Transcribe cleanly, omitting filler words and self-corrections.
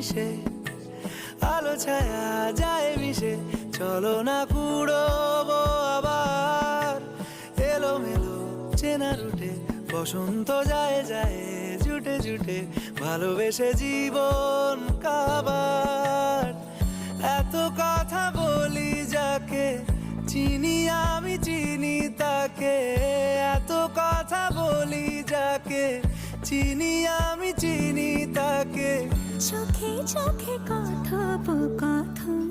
মিশে, আলো ছায়া যায় মিশে, চলো না কুড়োবো আবার এলোমেলো চেনা রুটে, বসন্ত যায় যায় জুটে জুটে, ভালোবেসে জীবন কাবার। এত কথা বলি যাকে চিনি আমি চিনি তাকে, এত কথা বলি যাকে চিনি আমি চিনি তাকে। চোখে চোখে কথোপকথন